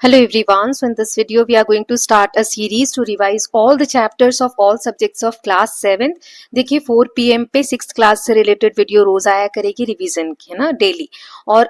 Hello everyone. So in this video we are going to start a series to revise all the chapters of all subjects of class 7th. देखिए 4 PM पे 6th class से related video रोज आया करेगी revision की, है ना, daily. और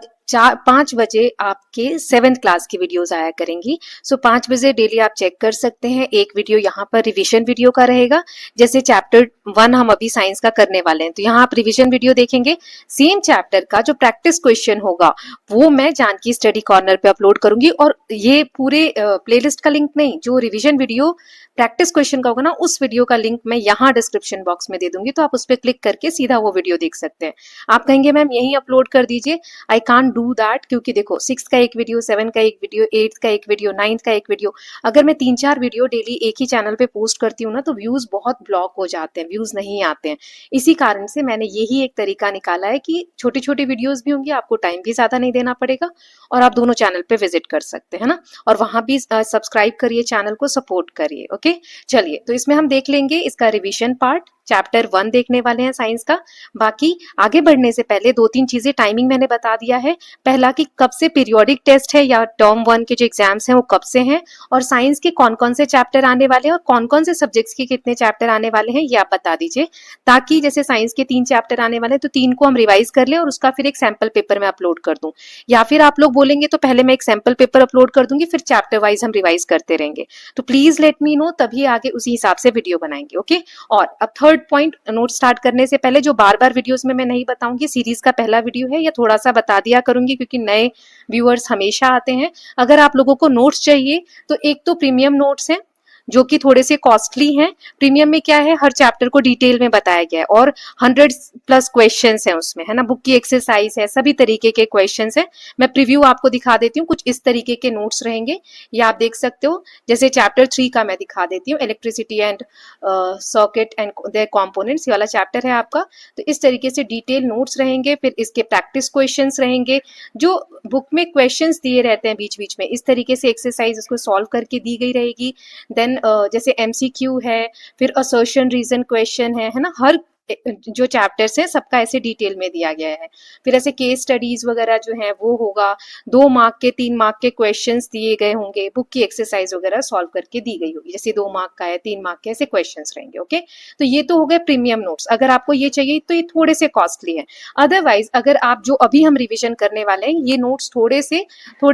5 बजे आपके 7th क्लास की वीडियोस आया करेंगी। सो 5 बजे डेली आप चेक कर सकते हैं। एक वीडियो यहाँ पर रिवीजन वीडियो का रहेगा, जैसे चैप्टर 1 हम अभी साइंस का करने वाले हैं तो यहाँ आप रिवीजन वीडियो देखेंगे। सेम चैप्टर का जो प्रैक्टिस क्वेश्चन होगा वो मैं जानकी स्टडी कॉर्नर पे अपलोड करूंगी। और ये पूरे प्लेलिस्ट का लिंक नहीं, जो रिवीजन वीडियो प्रैक्टिस क्वेश्चन का होगा ना, उस वीडियो का लिंक मैं यहाँ डिस्क्रिप्शन बॉक्स में दे दूंगी, तो आप उस पर क्लिक करके सीधा वो वीडियो देख सकते हैं। आप कहेंगे मैम यही अपलोड कर दीजिए, आई कांट डू दैट, क्योंकि देखो 6 का एक वीडियो, 7 का एक वीडियो, 8 का एक वीडियो, 9 का एक वीडियो, अगर मैं 3-4 वीडियो डेली एक ही चैनल पे पोस्ट करती हूँ ना तो व्यूज बहुत ब्लॉक हो जाते हैं, व्यूज नहीं आते हैं। इसी कारण से मैंने यही एक तरीका निकाला है कि छोटी छोटी वीडियोस भी होंगी, आपको टाइम भी ज्यादा नहीं देना पड़ेगा और आप दोनों चैनल पे विजिट कर सकते हैं ना, और वहां भी सब्सक्राइब करिए, चैनल को सपोर्ट करिए। ओके, चलिए तो इसमें हम देख लेंगे इसका रिवीजन पार्ट। चैप्टर 1 देखने वाले हैं साइंस का। बाकी आगे बढ़ने से पहले 2-3 चीजें, टाइमिंग मैंने बता दिया है। पहला कि कब से पीरियोडिक टेस्ट है या टर्म 1 के जो एग्जाम्स हैं वो कब से हैं, और साइंस के कौन कौन से चैप्टर आने वाले हैं और कौन कौन से सब्जेक्ट्स के कितने चैप्टर आने वाले हैं, ये आप बता दीजिए, ताकि जैसे साइंस के 3 चैप्टर आने वाले हैं तो 3 को हम रिवाइज कर लें और उसका फिर एक सैंपल पेपर में अपलोड कर दूं। या फिर आप लोग बोलेंगे तो पहले मैं एक सैंपल पेपर अपलोड कर दूंगी, फिर चैप्टर वाइज हम रिवाइज करते रहेंगे। तो प्लीज लेट मी नो, तभी आगे उसी हिसाब से वीडियो बनाएंगे। ओके, और अब थर्ड पॉइंट, नोट स्टार्ट करने से पहले जो बार बार वीडियोस में मैं नहीं बताऊंगी, सीरीज का पहला वीडियो है, या थोड़ा सा बता दिया करूंगी क्योंकि नए व्यूअर्स हमेशा आते हैं। अगर आप लोगों को नोट्स चाहिए तो एक तो प्रीमियम नोट्स हैं जो कि थोड़े से कॉस्टली हैं। प्रीमियम में क्या है, हर चैप्टर को डिटेल में बताया गया है और 100+ क्वेश्चंस हैं उसमें, है ना, बुक की एक्सरसाइज है, सभी तरीके के क्वेश्चंस हैं। मैं प्रीव्यू आपको दिखा देती हूँ, कुछ इस तरीके के नोट्स रहेंगे, ये आप देख सकते हो। जैसे चैप्टर 3 का मैं दिखा देती हूँ, electricity and circuit and there components, ये वाला चैप्टर है आपका। तो इस तरीके से डिटेल नोट्स रहेंगे, फिर इसके प्रैक्टिस क्वेश्चंस रहेंगे, जो बुक में क्वेश्चंस दिए रहते हैं बीच बीच में, इस तरीके से एक्सरसाइज उसको सॉल्व करके दी गई रहेगी। देन जैसे एमसीक्यू है, फिर असर्शन रीजन क्वेश्चन है ना, हर जो चैप्टर्स हैं सबका ऐसे डिटेल में दिया गया है। फिर ऐसे केस स्टडीज वगैरह जो है वो होगा, 2 मार्क के 3 मार्क के क्वेश्चंस दिए गए होंगे, बुक की एक्सरसाइज वगैरह सॉल्व करके दी गई होगी, जैसे 2 मार्क का है, 3 मार्क के ऐसे क्वेश्चंस रहेंगे। ओके, तो ये तो हो गए प्रीमियम नोट्स। अगर आपको ये चाहिए तो ये थोड़े से कॉस्टली है। अदरवाइज अगर आप जो अभी हम रिविजन करने वाले हैं, ये नोट्स थोड़े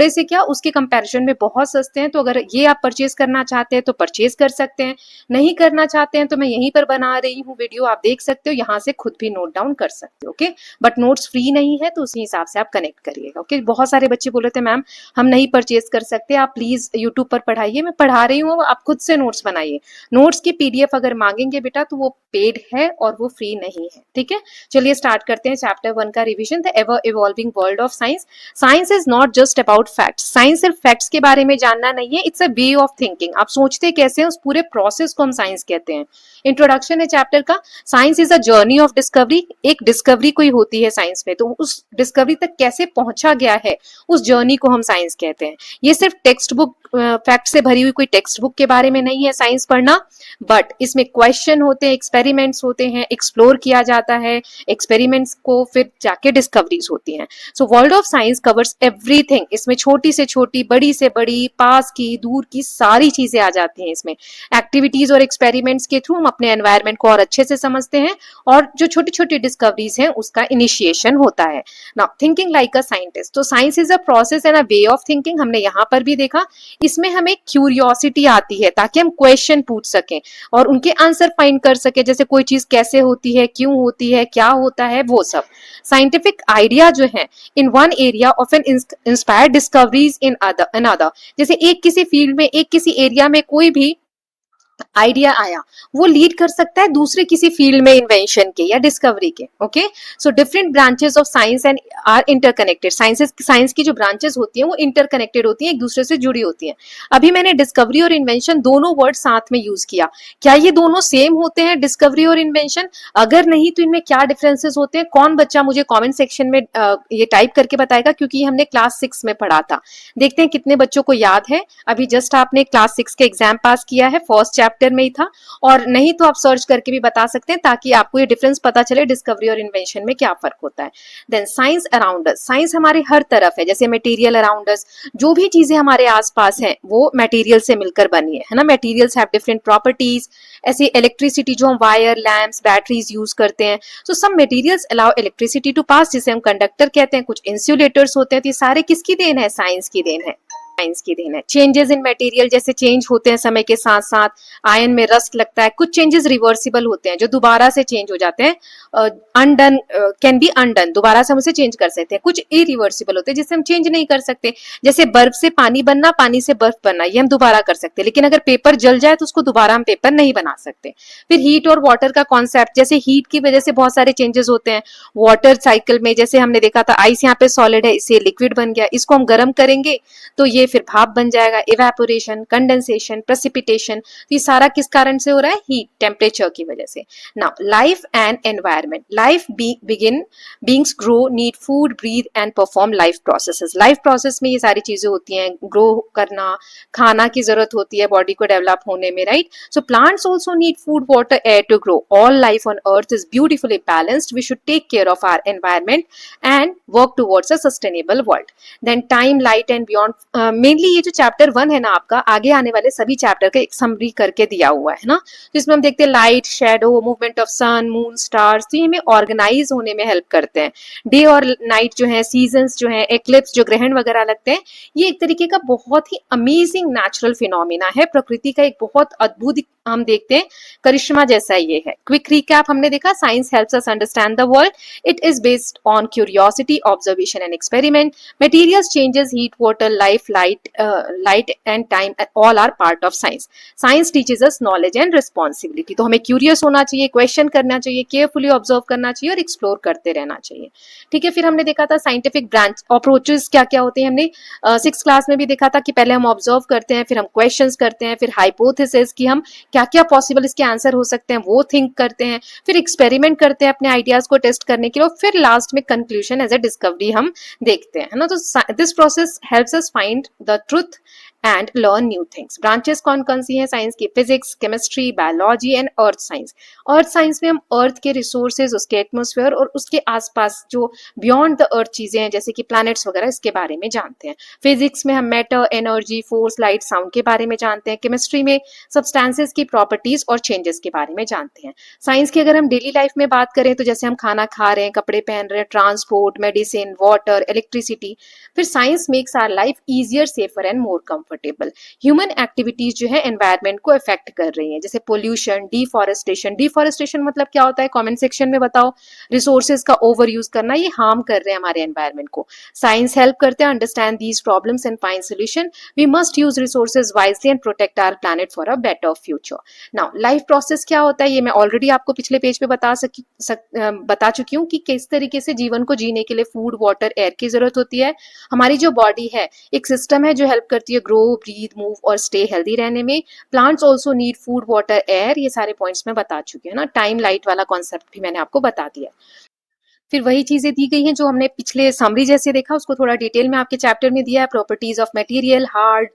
से क्या उसके कंपैरिजन में बहुत सस्ते हैं, तो अगर ये आप परचेज करना चाहते हैं तो परचेज कर सकते हैं, नहीं करना चाहते हैं तो मैं यहीं पर बना रही हूँ वीडियो, आप देख सकते हो, यहाँ से खुद भी नोट डाउन कर सकते हो। ओके, बट नोट्स फ्री नहीं है तो उसी हिसाब से आप कनेक्ट करिएगा। ओके, बहुत सारे बच्चे बोल रहे थे मैम हम नहीं परचेज कर सकते, आप प्लीज यूट्यूब पर पढ़ाइए। मैं पढ़ा रही हूँ, आप खुद से नोट्स बनाइए। नोट्स की पीडीएफ अगर मांगेंगे बेटा तो वो पेड है और वो फ्री नहीं है। ठीक है, चलिए स्टार्ट करते हैं चैप्टर 1 का revision, the ever evolving world of science. Science is not just about facts. Science सिर्फ फैक्ट्स के बारे में जानना नहीं है, it's a way of thinking. आप सोचते कैसे हैं, उस पूरे प्रोसेस को हम साइंस कहते हैं। इंट्रोडक्शन है चैप्टर का, science is a journey of discovery. एक डिस्कवरी कोई होती है साइंस में, तो उस डिस्कवरी तक कैसे पहुंचा गया है, उस जर्नी को हम साइंस कहते हैं। ये सिर्फ टेक्स्ट बुक फैक्ट से भरी हुई कोई टेक्स्ट बुक के बारे में नहीं है साइंस पढ़ना, बट इसमें क्वेश्चन होते हैं, एक्सपेरिमेंट्स होते हैं, एक्सप्लोर किया जाता है, एक्सपेरिमेंट्स को फिर जाके डिस्कवरीज होती हैं। So world of science covers everything. इसमें छोटी से छोटी, बड़ी से बड़ी, पास की, दूर की, सारी चीजें आ जाती हैं इसमें। एक्टिविटीज और एक्सपेरिमेंट्स के थ्रू हम अपने एनवायरनमेंट को और अच्छे से समझते हैं, और जो छोटी छोटी डिस्कवरीज हैं उसका इनिशिएशन होता है। Now thinking like a scientist, तो science is a process and a way of thinking, हमने यहाँ पर भी देखा। इसमें हमें क्यूरियोसिटी आती है ताकि हम क्वेश्चन पूछ सकें और उनके आंसर फाइंड कर सके, जैसे कोई चीज कैसे होती है, क्यों होती है, क्या होता है, वो सब। साइंटिफिक आइडिया जो है in one area of N inspired discoveries in another. जैसे एक किसी फील्ड में, एक किसी एरिया में कोई भी आइडिया आया, वो लीड कर सकता है दूसरे किसी फील्ड में इन्वेंशन के या डिस्कवरी के। Okay, so different branches of science and are interconnected. Science की जो ब्रांचेस होती हैं वो इंटरकनेक्टेड होती हैं, एक दूसरे से जुड़ी होती हैं। अभी मैंने डिस्कवरी और इन्वेंशन दोनों वर्ड साथ में यूज किया, क्या ये दोनों सेम होते हैं, डिस्कवरी और इन्वेंशन? अगर नहीं तो इनमें क्या डिफरेंसेस होते हैं? कौन बच्चा मुझे कॉमेंट सेक्शन में ये टाइप करके बताएगा, क्योंकि हमने क्लास 6 में पढ़ा था। देखते हैं कितने बच्चों को याद है। अभी जस्ट आपने क्लास 6 के एग्जाम पास किया है, फर्स्ट चैप्टर में ही था, और नहीं तो आप सर्च करके भी बता सकते हैं ताकि आपको ये डिफरेंस पता चले डिस्कवरी और इन्वेंशन में क्या फर्क होता है। Then science around us, science हमारे हर तरफ है, जैसे मटेरियल अराउंड अस, जो भी चीजें हमारे आसपास हैं वो मटेरियल से मिलकर बनी है ना, मटेरियल्स हैव डिफरेंट प्रॉपर्टीज। ऐसे इलेक्ट्रिसिटी जो हम वायर, लैंप्स, बैटरीज यूज करते हैं, तो some materials allow electricity to pass, जिसे हम कंडक्टर कहते हैं, कुछ इंसुलेटर्स होते हैं। तो ये सारे किसकी देन है? साइंस की देन है, साइंस की देन है। चेंजेस इन मटेरियल जैसे चेंज होते हैं समय के साथ साथ, आयन में रस्ट लगता है, कुछ चेंजेस रिवर्सिबल होते हैं जो दोबारा से चेंज हो जाते हैं, अनडन कैन बी अनडन, दोबारा से हम उसे चेंज कर सकते हैं। कुछ इरिवर्सिबल होते हैं जिसे हम चेंज नहीं कर सकते, जैसे बर्फ से पानी बनना, पानी से बर्फ बनना, ये हम दोबारा कर सकते हैं, लेकिन अगर पेपर जल जाए तो उसको दोबारा हम पेपर नहीं बना सकते। फिर हीट और वाटर का कॉन्सेप्ट, जैसे हीट की वजह से बहुत सारे चेंजेस होते हैं वाटर साइकिल में, जैसे हमने देखा था आइस यहाँ पे सॉलिड है, इससे लिक्विड बन गया, इसको हम गर्म करेंगे तो ये फिर भाप बन जाएगा। इवेपोरेशन, कंडेंसेशन, प्रेसिपिटेशन, तो ये सारा किस कारण से हो रहा है? हीट, टेम्परेचर की वजह से। Now life and environment, life begin, beings grow, need food, breathe and perform life processes. Life process में ये सारी चीजें होती हैं, ग्रो करना, खाना की जरूरत होती है बॉडी को डेवलप होने में, right? So plants also need food, water, air to grow. All life on earth is beautifully balanced, we should take care of our environment and work towards a sustainable world. Then time, light and beyond, mainly ये जो chapter 1 है ना आपका, आगे आने वाले सभी chapter का एक समरी करके दिया हुआ है ना, जिसमें हम देखते हैं light, shadow, movement of sun, moon, stars, तो ये हमें ऑर्गेनाइज होने में हेल्प करते हैं। डे और नाइट जो है, सीजन्स जो है, एक्लिप्स जो ग्रहण वगैरह लगते हैं, ये एक तरीके का बहुत ही अमेजिंग नेचुरल फिनोमिना है, प्रकृति का एक बहुत अद्भुत हम देखते हैं करिश्मा जैसा ये है। क्विक रिकैप हमने देखा, science helps us understand the world, it is based on curiosity, observation and experiment. Materials changes, heat, water, life, light and time, all are part of science. Science teaches us knowledge and responsibility. तो हमें curious होना चाहिए, question करना चाहिए, carefully observe करना चाहिए और explore करते रहना चाहिए। ठीक है, फिर हमने देखा था साइंटिफिक ब्रांच अप्रोचेस क्या क्या होते हैं, हमने 6th क्लास में भी देखा था कि पहले हम ऑब्जर्व करते हैं, फिर हम क्वेश्चंस करते हैं, फिर हाइपोथेसिस कि हम क्या क्या पॉसिबल इसके आंसर हो सकते हैं वो थिंक करते हैं, फिर एक्सपेरिमेंट करते हैं अपने आइडियाज को टेस्ट करने के लिए, और फिर लास्ट में कंक्लूजन एज ए डिस्कवरी हम देखते हैं, है ना। तो this process helps us find the truth and learn new things. Branches कौन कौन सी हैं साइंस की? Physics, chemistry, biology and earth science. Earth science में हम अर्थ के रिसोर्सेज, उसके एटमॉस्फेयर और उसके आसपास जो बियॉन्ड द अर्थ चीजें हैं जैसे कि प्लैनेट्स वगैरह, इसके बारे में जानते हैं। फिजिक्स में हम matter, energy, force, light, sound के बारे में जानते हैं। केमिस्ट्री में सब्सटेंसेस की प्रॉपर्टीज और चेंजेस के बारे में जानते हैं। साइंस की अगर हम डेली लाइफ में बात करें तो जैसे हम खाना खा रहे हैं, कपड़े पहन रहे हैं, ट्रांसपोर्ट, मेडिसिन, वाटर, इलेक्ट्रिसिटी, फिर science makes our life easier, safer and more comfortable. Human activities जो है एनवायरमेंट को अफेक्ट कर रही हैं, जैसे पोल्यूशन, डिफॉरेस्टेशन। डिफॉरेस्टेशन मतलब क्या होता है? कमेंट सेक्शन में बताओ। रिसोर्सेज का ओवर यूज करना, ये हार्म कर रहे हैं हमारे एनवायरमेंट को। साइंस हेल्प करते हैं understand these problems and find solution. We must use resources wisely and protect our planet for a better future. Now life process क्या होता है, ये मैं ऑलरेडी आपको पिछले पेज पे बता चुकी हूँ कि किस तरीके से जीवन को जीने के लिए फूड, वाटर, एयर की जरूरत होती है। हमारी जो बॉडी है एक सिस्टम है जो हेल्प करती है ग्रो, ब्रीथ, मूव और स्टे हेल्दी रहने में। Plants also need food, water, air, ये सारे पॉइंट्स में बता चुकी हूँ ना। टाइम, लाइट वाला कॉन्सेप्ट भी मैंने आपको बता दिया। फिर वही चीजें दी गई हैं जो हमने पिछले समरी जैसे देखा, उसको थोड़ा डिटेल में आपके चैप्टर में दिया है। प्रॉपर्टीज ऑफ मटेरियल, हार्ड,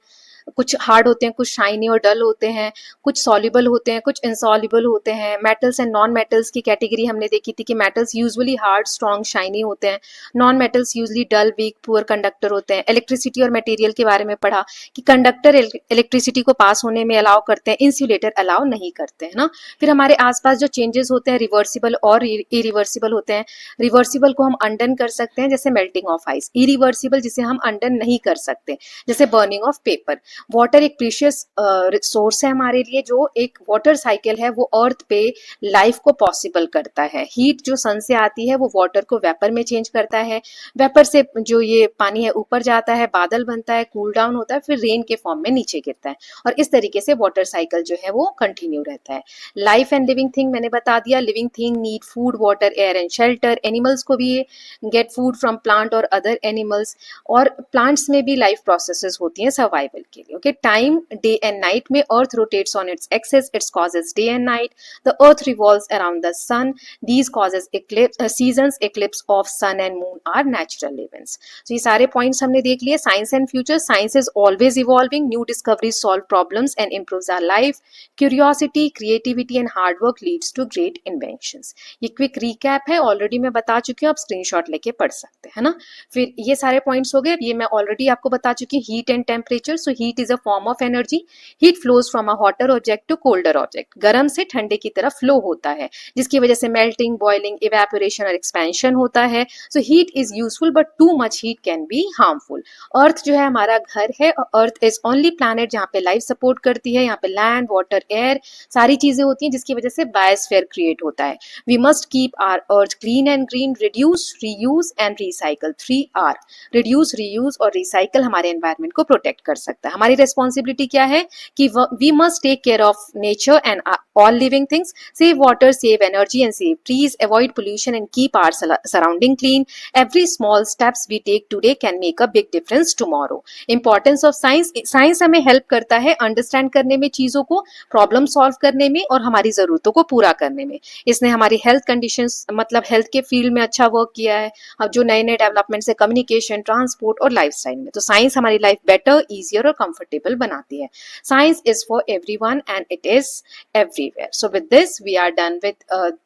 कुछ हार्ड होते हैं, कुछ शाइनी और डल होते हैं, कुछ सॉल्युबल होते हैं, कुछ इनसॉल्युबल होते हैं। मेटल्स एंड नॉन मेटल्स की कैटेगरी हमने देखी थी कि metals usually hard, strong, shiny होते हैं, नॉन मेटल्स यूजुअली डल, वीक, पुअर कंडक्टर होते हैं। इलेक्ट्रिसिटी और मटेरियल के बारे में पढ़ा कि कंडक्टर इलेक्ट्रिसिटी को पास होने में अलाउ करते हैं, इंसुलेटर अलाउ नहीं करते हैं ना। फिर हमारे आसपास जो चेंजेस होते हैं रिवर्सिबल और इरिवर्सिबल होते हैं। रिवर्सिबल को हम अनडन कर सकते हैं जैसे मेल्टिंग ऑफ आइस, इरिवर्सिबल जिसे हम अनडन नहीं कर सकते जैसे बर्निंग ऑफ पेपर। वाटर एक प्रीशियस सोर्स है हमारे लिए, जो एक वाटर साइकिल है वो अर्थ पे लाइफ को पॉसिबल करता है। हीट जो सन से आती है वो वाटर को वेपर में चेंज करता है, वेपर से जो ये पानी है ऊपर जाता है, बादल बनता है, कूल डाउन होता है, फिर रेन के फॉर्म में नीचे गिरता है, और इस तरीके से वाटर साइकिल जो है वो कंटिन्यू रहता है। लाइफ एंड लिविंग थिंग मैंने बता दिया। Living thing need food, water, air and shelter. Animals को भी गेट फूड फ्रॉम प्लांट और अदर एनिमल्स, और प्लांट्स में भी लाइफ प्रोसेसेस होती हैं सर्वाइवल के। के लिए। Okay, time day and night में earth rotates on its axis, its causes day and night, the earth revolves around the sun, these causes seasons, eclipse of sun and moon are natural events. तो ये सारे points हमने देख लिए। Science and future, science is always evolving, new discoveries solve problems and improves our life, curiosity, creativity and hard work leads to great inventions. ये quick recap है, already मैं बता चुकी हूँ, आप स्क्रीनशॉट लेके पढ़ सकते हैं ना। फिर ये सारे पॉइंट्स हो गए। ये मैं ऑलरेडी आपको बता चुकी हूँ, heat and temperature. So heat is a form of energy, heat flows from a hotter object to colder object, गर्म से ठंडे की तरफ फ्लो होता है, जिसकी वजह से मेल्टिंग, बॉइलिंग, इवेपोरेशन और एक्सपेंशन होता है। So heat is useful but too much heat can be harmful. Earth जो है हमारा घर है, और अर्थ इज ओनली प्लैनेट जहाँ पे लाइफ सपोर्ट करती है। यहाँ पे लैंड, वाटर, एयर सारी चीजें होती हैं, जिसकी वजह से बायोस्फीयर क्रिएट होता है। We must keep our earth clean and green, reduce, reuse and recycle, 3R। Reduce, reuse और रिसाइकल हमारे एनवायरमेंट को प्रोटेक्ट कर सकता है। हमारी रिस्पॉन्सिबिलिटी क्या है कि we must take care of nature and all living things, save water, save energy and save trees, avoid pollution and keep our surrounding clean. Every small steps we take today can make a big difference tomorrow. Importance of science, science हमें help करता है understand करने में, चीजों को problem solve करने में और हमारी जरूरतों को पूरा करने में। इसने हमारी हेल्थ कंडीशंस, मतलब हेल्थ के फील्ड में अच्छा वर्क किया है। अब जो नए नए डेवलपमेंट्स है कम्युनिकेशन, ट्रांसपोर्ट और लाइफस्टाइल में, तो साइंस हमारी लाइफ बेटर, इजियर और कंफर्टेबल बनाती है। Science is for everyone and it is everywhere. So with this we are done with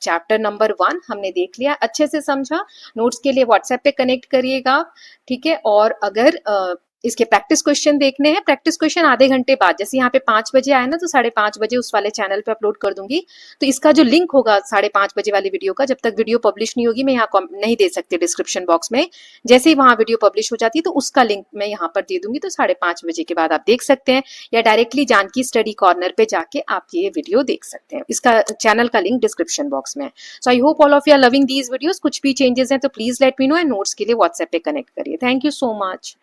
chapter number 1। हमने देख लिया, अच्छे से समझा। नोट्स के लिए व्हाट्सएप पे कनेक्ट करिएगा, ठीक है। और अगर इसके प्रैक्टिस क्वेश्चन देखने हैं, प्रैक्टिस क्वेश्चन आधे घंटे बाद, जैसे यहाँ पे 5 बजे आए ना, तो 5:30 बजे उस वाले चैनल पे अपलोड कर दूंगी। तो इसका जो लिंक होगा 5:30 बजे वाली वीडियो का, जब तक वीडियो पब्लिश नहीं होगी मैं यहाँ नहीं दे सकती डिस्क्रिप्शन बॉक्स में। जैसे ही वहाँ वीडियो पब्लिश हो जाती है तो उसका लिंक मैं यहाँ पर दे दूंगी, तो 5:30 बजे के बाद आप देख सकते हैं, या डायरेक्टली जानकी स्टडी कॉर्नर पे जाके आप ये वीडियो देख सकते हैं। इसका चैनल का लिंक डिस्क्रिप्शन बॉक्स में है। So I hope all of you are loving these videos. कुछ भी चेंजेस हैं तो please let me know, and notes के लिए व्हाट्सएप पे कनेक्ट करिए। Thank you so much.